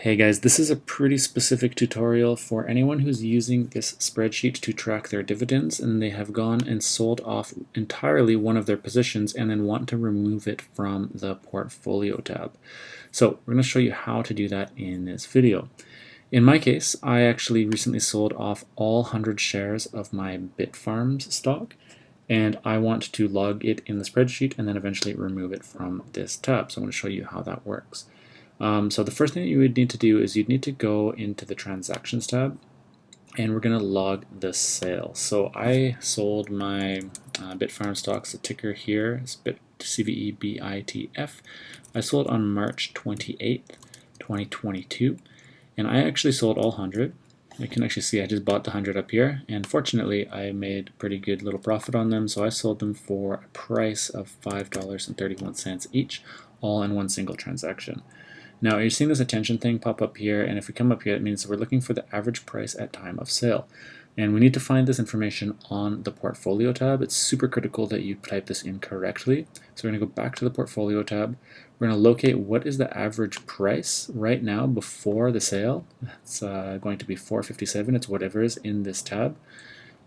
Hey guys, this is a pretty specific tutorial for anyone who's using this spreadsheet to track their dividends and they have gone and sold off entirely one of their positions and then want to remove it from the portfolio tab. So we're going to show you how to do that in this video. In my case, I actually recently sold off all 100 shares of my Bitfarms stock, and I want to log it in the spreadsheet and then eventually remove it from this tab. So I'm going to show you how that works. So the first thing that you would need to do is you'd need to go into the transactions tab, and we're going to log the sale. So I sold my Bitfarm stocks. The ticker here is CVEBITF. I sold on March 28th, 2022, and I actually sold all 100. You can actually see I just bought the 100 up here, and fortunately I made a pretty good little profit on them, so I sold them for a price of $5.31 each, all in one single transaction. Now you're seeing this attention thing pop up here, and if we come up here, it means we're looking for the average price at time of sale. And we need to find this information on the portfolio tab. It's super critical that you type this in correctly. So we're going to go back to the portfolio tab. We're going to locate what is the average price right now before the sale. It's going to be $4.57. It's whatever is in this tab.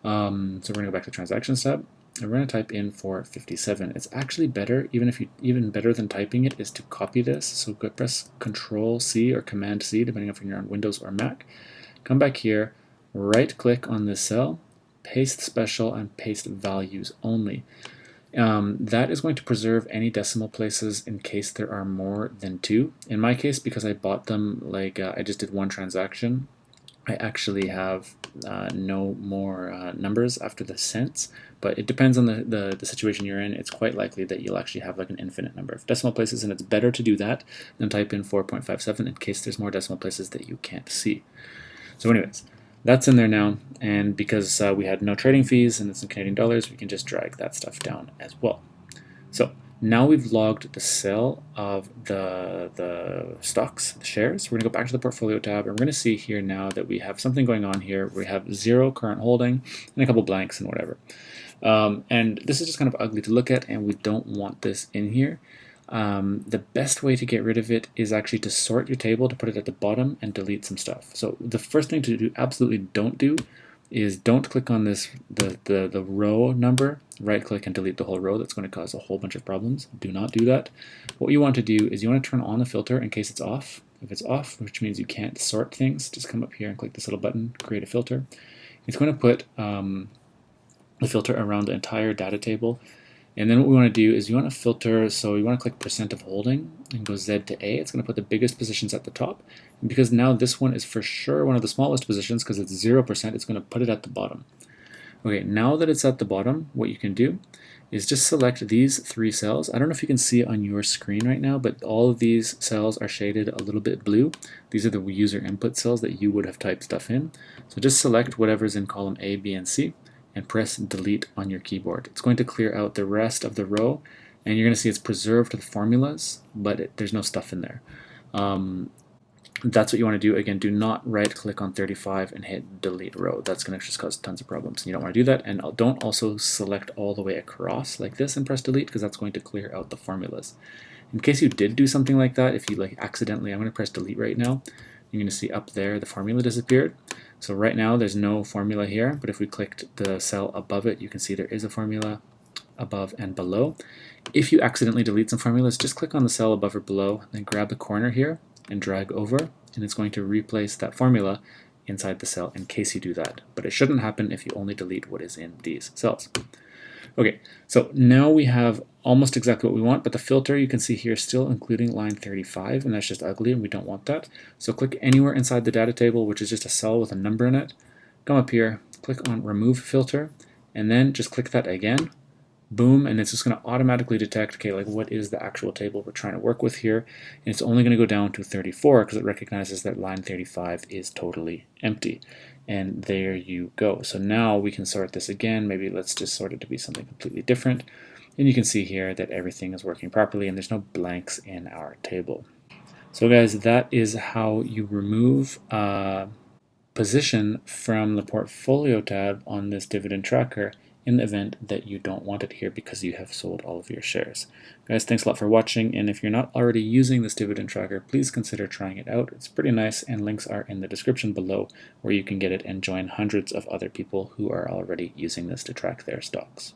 So we're going to go back to transactions tab. And we're going to type in 457. It's actually better, even better than typing it, is to copy this. So go press Control C or Command C, depending if you're on Windows or Mac. Come back here, right click on this cell, paste special, and paste values only. That is going to preserve any decimal places in case there are more than 2. In my case, because I bought them I just did one transaction, I actually have no more numbers after the cents, but it depends on the situation you're in. It's quite likely that you'll actually have like an infinite number of decimal places, and it's better to do that than type in 4.57 in case there's more decimal places that you can't see. So anyways, that's in there now, and because we had no trading fees and it's in Canadian dollars, we can just drag that stuff down as well. So now we've logged the sale of the stocks, the shares. We're going to go back to the portfolio tab, and we're going to see here now that we have something going on here. We have 0 current holding and a couple blanks and whatever. And this is just kind of ugly to look at, and we don't want this in here. The best way to get rid of it is actually to sort your table, to put it at the bottom and delete some stuff. So the first thing to do, absolutely don't do, is don't click on this the row number, right click and delete the whole row. That's going to cause a whole bunch of problems. Do not do that. What you want to do is you want to turn on the filter in case it's off. If it's off, which means you can't sort things, just come up here and click this little button, create a filter. It's going to put the filter around the entire data table. And then what we want to do is you want to filter, so you want to click percent of holding and go Z to A. It's going to put the biggest positions at the top. And because now this one is for sure one of the smallest positions because it's 0%, it's going to put it at the bottom. Okay, now that it's at the bottom, what you can do is just select these 3 cells. I don't know if you can see it on your screen right now, but all of these cells are shaded a little bit blue. These are the user input cells that you would have typed stuff in. So just select whatever's in column A, B, and C, and press delete on your keyboard. It's going to clear out the rest of the row, and you're going to see it's preserved the formulas, but there's no stuff in there. That's what you want to do. Again, do not right click on 35 and hit delete row. That's going to just cause tons of problems. You don't want to do that, and don't also select all the way across like this and press delete, because that's going to clear out the formulas. In case you did do something like that, if you accidentally, I'm going to press delete right now, you're going to see up there the formula disappeared. So right now there's no formula here, but if we clicked the cell above it, you can see there is a formula above and below. If you accidentally delete some formulas, just click on the cell above or below, then grab the corner here and drag over, and it's going to replace that formula inside the cell in case you do that. But it shouldn't happen if you only delete what is in these cells. Okay, so now we have almost exactly what we want, but the filter you can see here still including line 35, and that's just ugly and we don't want that. So click anywhere inside the data table, which is just a cell with a number in it. Come up here, click on remove filter, and then just click that again. Boom, and it's just going to automatically detect, okay, like what is the actual table we're trying to work with here, and it's only going to go down to 34 because it recognizes that line 35 is totally empty. And there you go. So now we can sort this again. Maybe let's just sort it to be something completely different. And you can see here that everything is working properly and there's no blanks in our table. So guys, that is how you remove a position from the portfolio tab on this dividend tracker in the event that you don't want it here because you have sold all of your shares. Guys, thanks a lot for watching, and if you're not already using this dividend tracker, please consider trying it out. It's pretty nice, and links are in the description below where you can get it and join hundreds of other people who are already using this to track their stocks.